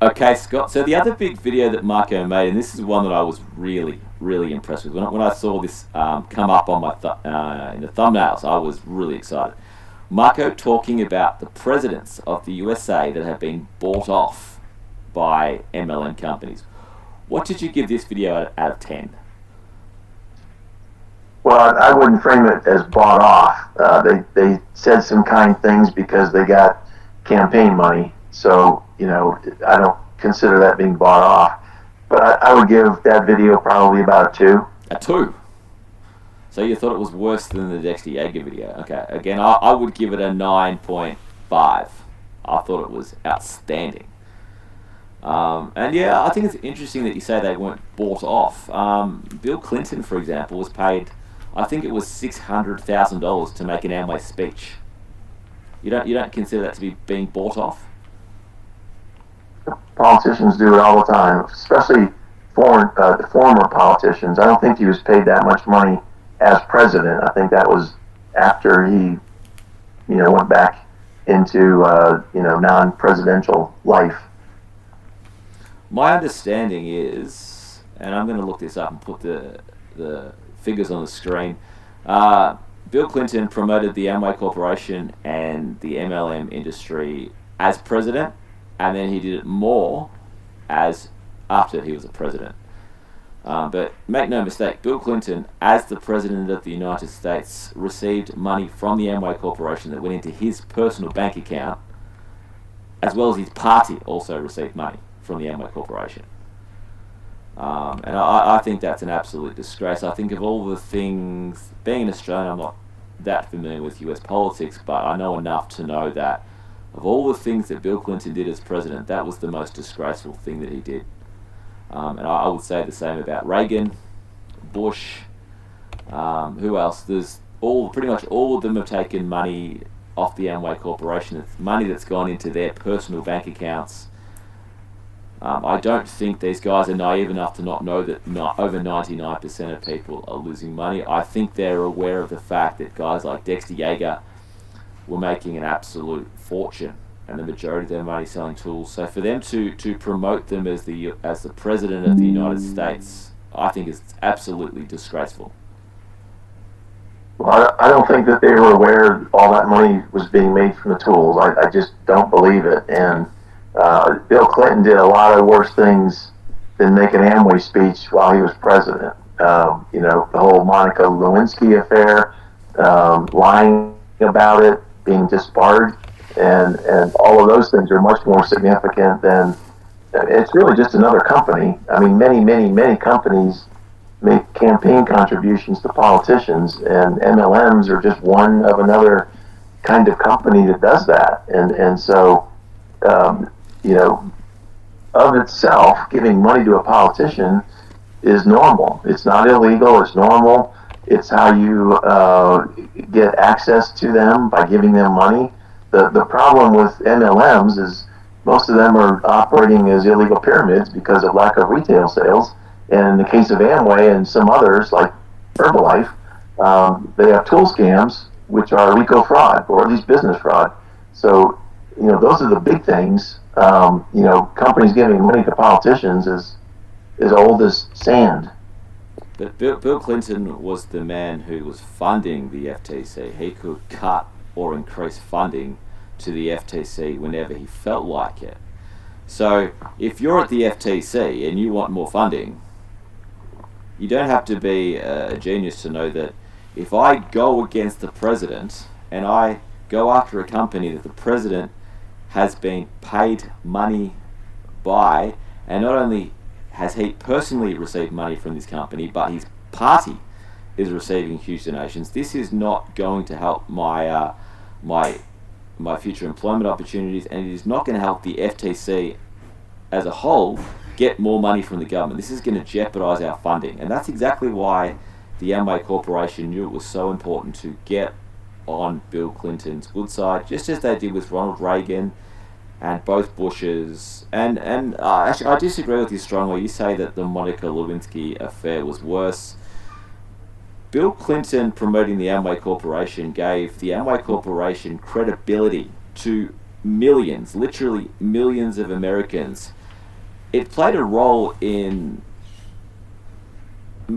Okay, Scott. So the other big video that Marco made, and this is one that I was really, really impressed with. When I saw this come up on my in the thumbnails, I was really excited. Marco talking about the presidents of the USA that have been bought off by MLM companies. What did you give this video out of 10? Well, I wouldn't frame it as bought off. They said some kind things because they got campaign money. So, I don't consider that being bought off. But I would give that video probably about a 2. A 2? So you thought it was worse than the Dexter Yeager video. Okay, again, I would give it a 9.5. I thought it was outstanding. And yeah, I think it's interesting that you say they weren't bought off. Bill Clinton, for example, was paid, I think it was $600,000 to make an Amway speech. You don't consider that to be being bought off? Politicians do it all the time, especially the former politicians. I don't think he was paid that much money as president. I think that was after he, went back into, non-presidential life. My understanding is, and I'm going to look this up and put the figures on the screen, Bill Clinton promoted the Amway Corporation and the MLM industry as president, and then he did it more as after he was a president. But make no mistake, Bill Clinton, as the President of the United States, received money from the Amway Corporation that went into his personal bank account, as well as his party also received money from the Amway Corporation. And I think that's an absolute disgrace. I think of all the things, being an Australian, I'm not that familiar with US politics, but I know enough to know that of all the things that Bill Clinton did as president, that was the most disgraceful thing that he did. And I would say the same about Reagan, Bush, who else? There's pretty much all of them have taken money off the Amway Corporation. It's money that's gone into their personal bank accounts. I don't think these guys are naive enough to not know that over 99% of people are losing money. I think they're aware of the fact that guys like Dexter Yeager were making an absolute fortune, and the majority of their money selling tools. So for them to promote them as the president of the United States, I think is absolutely disgraceful. Well, I don't think that they were aware all that money was being made from the tools. I just don't believe it. And Bill Clinton did a lot of worse things than make an Amway speech while he was president. The whole Monica Lewinsky affair, lying about it, being disbarred, and all of those things are much more significant than, it's really just another company. I mean, many companies make campaign contributions to politicians, and MLMs are just one of another kind of company that does that. And so, of itself, giving money to a politician is normal. It's not illegal. It's normal. It's how you get access to them, by giving them money. The problem with MLMs is most of them are operating as illegal pyramids because of lack of retail sales. And in the case of Amway and some others, like Herbalife, they have tool scams, which are RICO fraud, or at least business fraud. So, those are the big things. Companies giving money to politicians is as old as sand. But Bill Clinton was the man who was funding the FTC. He could cut or increase funding to the FTC whenever he felt like it. So if you're at the FTC and you want more funding, you don't have to be a genius to know that if I go against the president and I go after a company that the president has been paid money by, and not only has he personally received money from this company, but his party is receiving huge donations, this is not going to help my future employment opportunities, and it is not going to help the FTC as a whole get more money from the government. This is going to jeopardize our funding, and that's exactly why the Amway Corporation knew it was so important to get on Bill Clinton's good side, just as they did with Ronald Reagan and both Bushes. And actually, I disagree with you strongly. You say that the Monica Lewinsky affair was worse. Bill Clinton promoting the Amway Corporation gave the Amway Corporation credibility to millions, literally millions of Americans it played a role in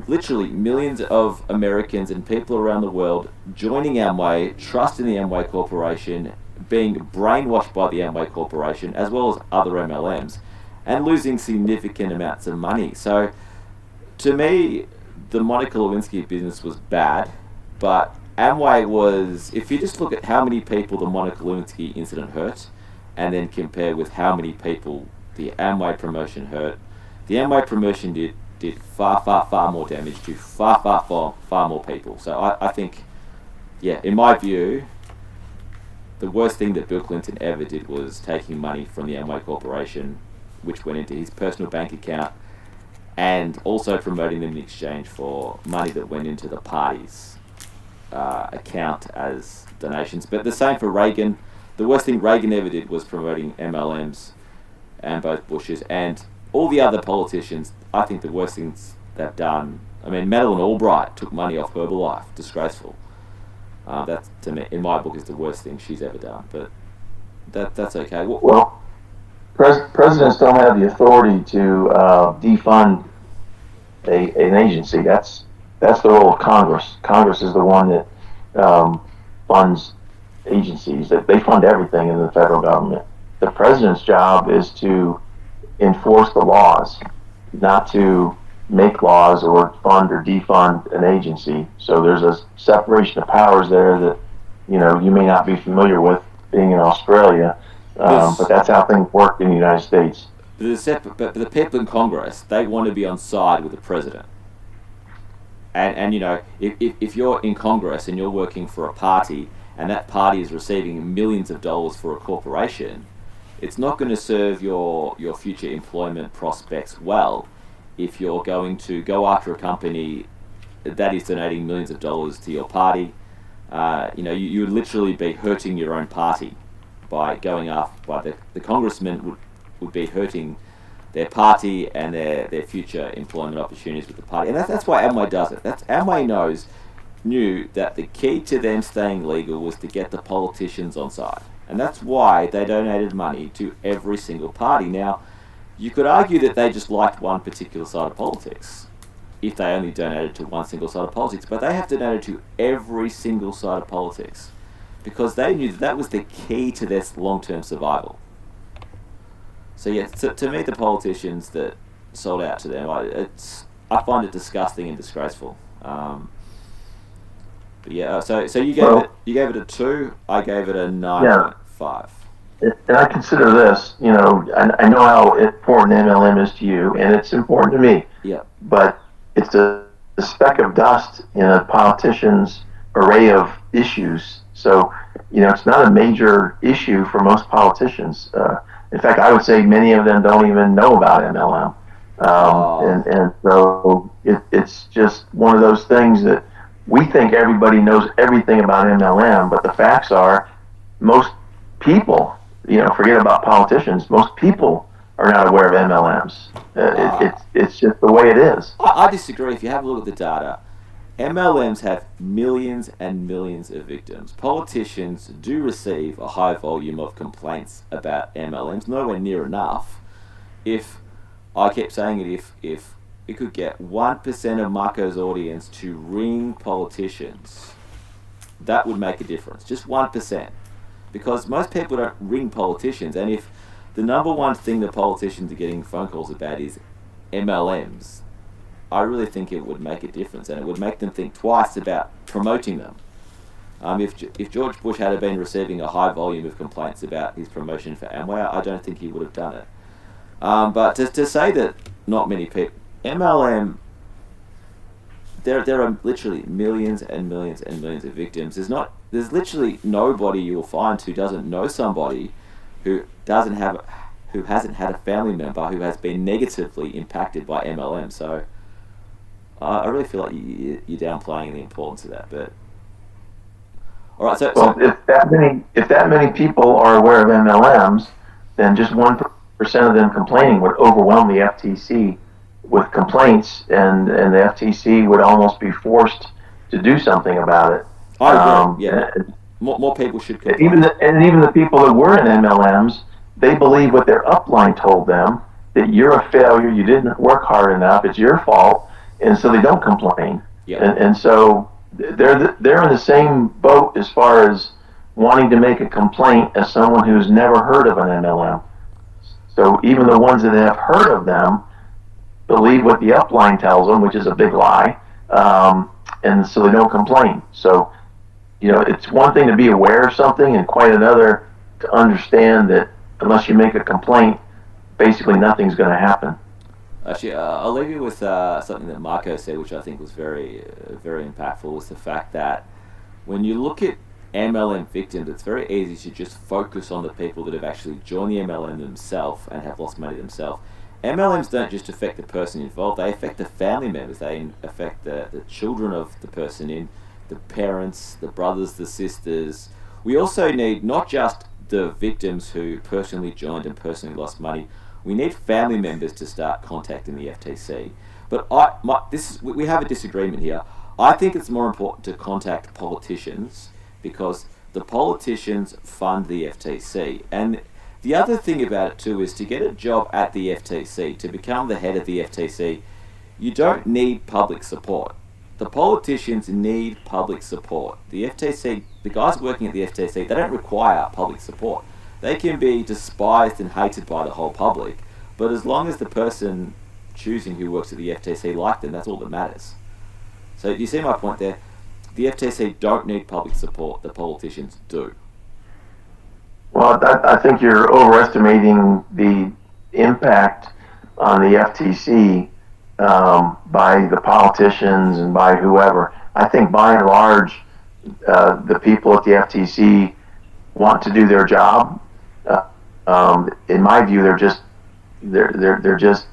literally millions of Americans and people around the world joining Amway, trusting the Amway Corporation, being brainwashed by the Amway Corporation, as well as other MLMs, and losing significant amounts of money. So, to me, the Monica Lewinsky business was bad, but Amway was, if you just look at how many people the Monica Lewinsky incident hurt, and then compare with how many people the Amway promotion hurt, the Amway promotion did far more damage to far more people. So I think, yeah, in my view, the worst thing that Bill Clinton ever did was taking money from the Amway Corporation, which went into his personal bank account, and also promoting them in exchange for money that went into the party's account as donations. But the same for Reagan. The worst thing Reagan ever did was promoting MLMs, and both Bushes and all the other politicians. I think the worst things they've done. I mean, Madeleine Albright took money off Herbalife. Disgraceful. That, to me, in my book, is the worst thing she's ever done. But that's okay. Well, presidents don't have the authority to defund an agency. That's the role of Congress. Congress is the one that funds agencies. That they fund everything in the federal government. The president's job is to enforce the laws, not to make laws or fund or defund an agency. So there's a separation of powers there that you may not be familiar with being in Australia, but that's how things work in the United States. But the people in Congress, they want to be on side with the president. And if you're in Congress and you're working for a party and that party is receiving millions of dollars for a corporation, it's not going to serve your future employment prospects well if you're going to go after a company that is donating millions of dollars to your party. You would literally be hurting your own party by going after. By the congressman would be hurting their party and their future employment opportunities with the party, and that's why Amway does it. Amway knew that the key to them staying legal was to get the politicians on side. And that's why they donated money to every single party. Now, you could argue that they just liked one particular side of politics if they only donated to one single side of politics, but they have donated to every single side of politics because they knew that was the key to their long-term survival. So yeah, to me, the politicians that sold out to them, I find it disgusting and disgraceful. But yeah, so you gave it a 2. I gave it a 9.5. And I consider this, I know how important MLM is to you, and it's important to me. Yeah. But it's a speck of dust in a politician's array of issues. So, it's not a major issue for most politicians. In fact, I would say many of them don't even know about MLM. And so it's just one of those things that we think everybody knows everything about MLM, but the facts are most people, forget about politicians, most people are not aware of MLMs. It's just the way it is. I disagree. If you have a look at the data, MLMs have millions and millions of victims. Politicians do receive a high volume of complaints about MLMs, nowhere near enough. If I kept saying it, if we could get 1% of Marco's audience to ring politicians, that would make a difference. Just 1%. Because most people don't ring politicians, and if the number one thing that politicians are getting phone calls about is MLMs, I really think it would make a difference, and it would make them think twice about promoting them. If George Bush had been receiving a high volume of complaints about his promotion for Amway, I don't think he would have done it. But to say that not many people... MLM, there are literally millions and millions and millions of victims. There's literally nobody you will find who doesn't know somebody who hasn't had a family member who has been negatively impacted by MLM. So I really feel like you're downplaying the importance of that. But all right, so if that many people are aware of MLMs, then just 1% of them complaining would overwhelm the FTC with complaints, and the FTC would almost be forced to do something about it. I agree. More people should complain. Even the people that were in MLMs, they believe what their upline told them, that you're a failure, you didn't work hard enough, it's your fault, and so they don't complain. Yep. And so they're in the same boat as far as wanting to make a complaint as someone who's never heard of an MLM. So even the ones that have heard of them believe what the upline tells them, which is a big lie, and so they don't complain. So, it's one thing to be aware of something and quite another to understand that unless you make a complaint, basically nothing's going to happen. Actually, I'll leave you with something that Marco said, which I think was very, very impactful, was the fact that when you look at MLM victims, it's very easy to just focus on the people that have actually joined the MLM themselves and have lost money themselves. MLMs don't just affect the person involved, they affect the family members, they affect the children of the person in, the parents, the brothers, the sisters. We also need not just the victims who personally joined and personally lost money, we need family members to start contacting the FTC. But we have a disagreement here. I think it's more important to contact politicians because the politicians fund the FTC. And the other thing about it too is to get a job at the FTC, to become the head of the FTC, you don't need public support. The politicians need public support. The FTC, the guys working at the FTC, they don't require public support. They can be despised and hated by the whole public, but as long as the person choosing who works at the FTC like them, that's all that matters. So do you see my point there? The FTC don't need public support, the politicians do. Well, I think you're overestimating the impact on the FTC by the politicians and by whoever. I think by and large, the people at the FTC want to do their job. In my view, they're just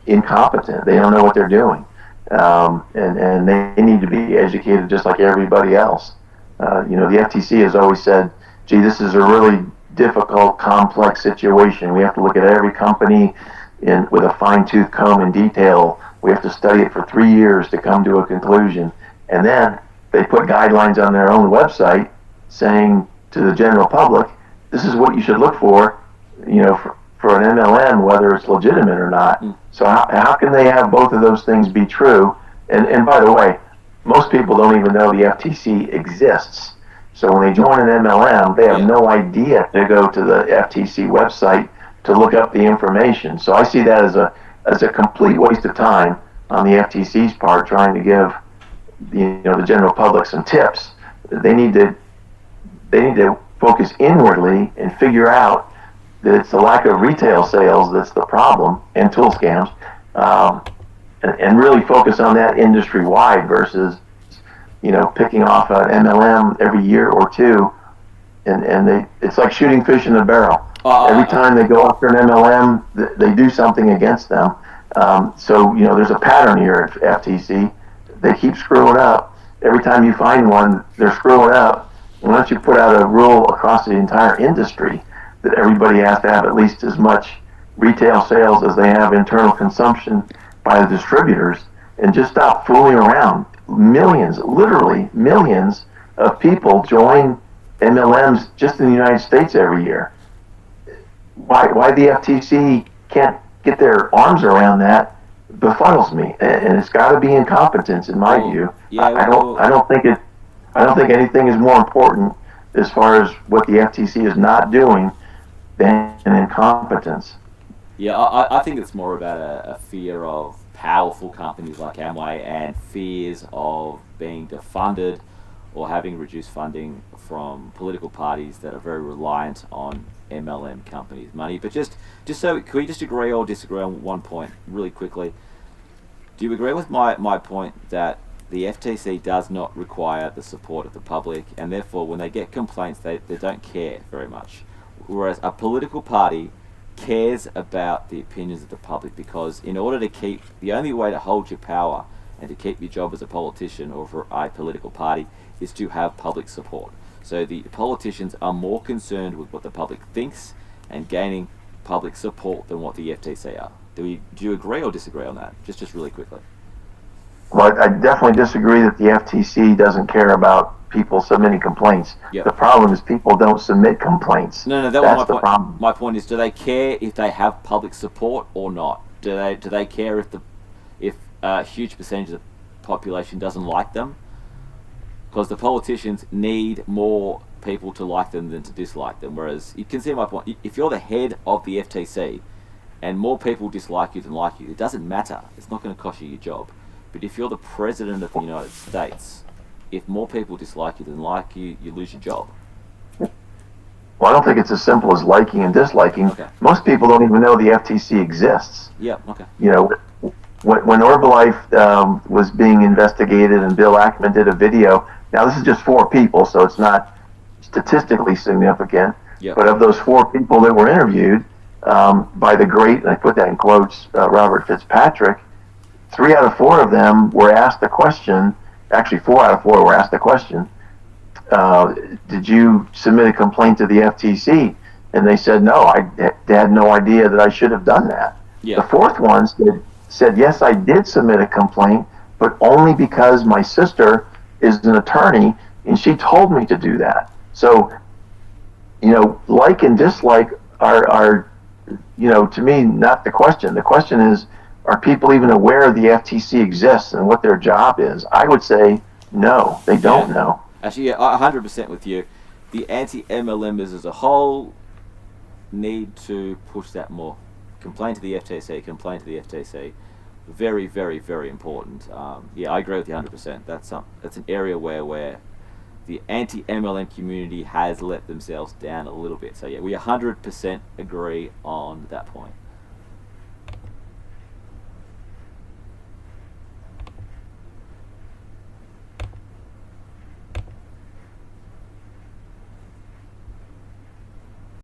incompetent. They don't know what they're doing, and they need to be educated just like everybody else. The FTC has always said, "Gee, this is a really difficult, complex situation. We have to look at every company with a fine-tooth comb in detail. We have to study it for 3 years to come to a conclusion." And then they put guidelines on their own website saying to the general public, "This is what you should look for, for an MLM, whether it's legitimate or not." So how can they have both of those things be true? And by the way, most people don't even know the FTC exists. So when they join an MLM, they have no idea to go to the FTC website to look up the information. So I see that as a complete waste of time on the FTC's part, trying to give the general public some tips. They need to focus inwardly and figure out that it's the lack of retail sales that's the problem, and tool scams, and really focus on that industry wide versus picking off an MLM every year or two, and it's like shooting fish in a barrel. Every time they go after an MLM, they do something against them. So there's a pattern here at FTC. They keep screwing up. Every time you find one, they're screwing up. And once you put out a rule across the entire industry that everybody has to have at least as much retail sales as they have internal consumption by the distributors, and just stop fooling around. Millions, literally millions of people join MLMs just in the United States every year. Why the FTC can't get their arms around that befuddles me, and it's got to be incompetence in my view. I don't think anything is more important as far as what the FTC is not doing than incompetence. Yeah, I think it's more about a fear of powerful companies like Amway and fears of being defunded or having reduced funding from political parties that are very reliant on MLM companies' money. But just so, can we just agree or disagree on one point really quickly? Do you agree with my point that the FTC does not require the support of the public, and therefore when they get complaints they don't care very much, whereas a political party cares about the opinions of the public, because in order to keep, the only way to hold your power and to keep your job as a politician or for a political party is to have public support. So the politicians are more concerned with what the public thinks and gaining public support than what the FTC are. Do you agree or disagree on that? Just really quickly. Well, I definitely disagree that the FTC doesn't care about people submitting complaints. Yep. The problem is people don't submit complaints. No, that was That's my the point. problem. My point is, do they care if they have public support or not? Do they care if a huge percentage of the population doesn't like them? Because the politicians need more people to like them than to dislike them. Whereas you can see my point. If you're the head of the FTC and more people dislike you than like you, it doesn't matter. It's not going to cost you your job. But if you're the president of the United States, if more people dislike you than like you, you lose your job. Well, I don't think it's as simple as liking and disliking. Okay. Most people don't even know the FTC exists. Yeah. Okay. You know, when Herbalife was being investigated and Bill Ackman did a video, now this is just 4 people, so it's not statistically significant, Yep. but of those 4 people that were interviewed by the great, and I put that in quotes, Robert Fitzpatrick, 3 out of 4 of them were asked the question, actually 4 out of 4 were asked the question, did you submit a complaint to the FTC? And they said, no, they had no idea that I should have done that. Yeah. The 4th one said, yes, I did submit a complaint, but only because my sister is an attorney and she told me to do that. So, you know, like and dislike are you know, to me, not the question. The question is, are people even aware the FTC exists and what their job is? I would say no, they don't know. Actually, yeah, 100% with you. The anti-MLMers as a whole need to push that more. Complain to the FTC, complain to the FTC. Very, very, very important. Yeah, I agree with you 100%. That's an area where the anti-MLM community has let themselves down a little bit. So yeah, we 100% agree on that point.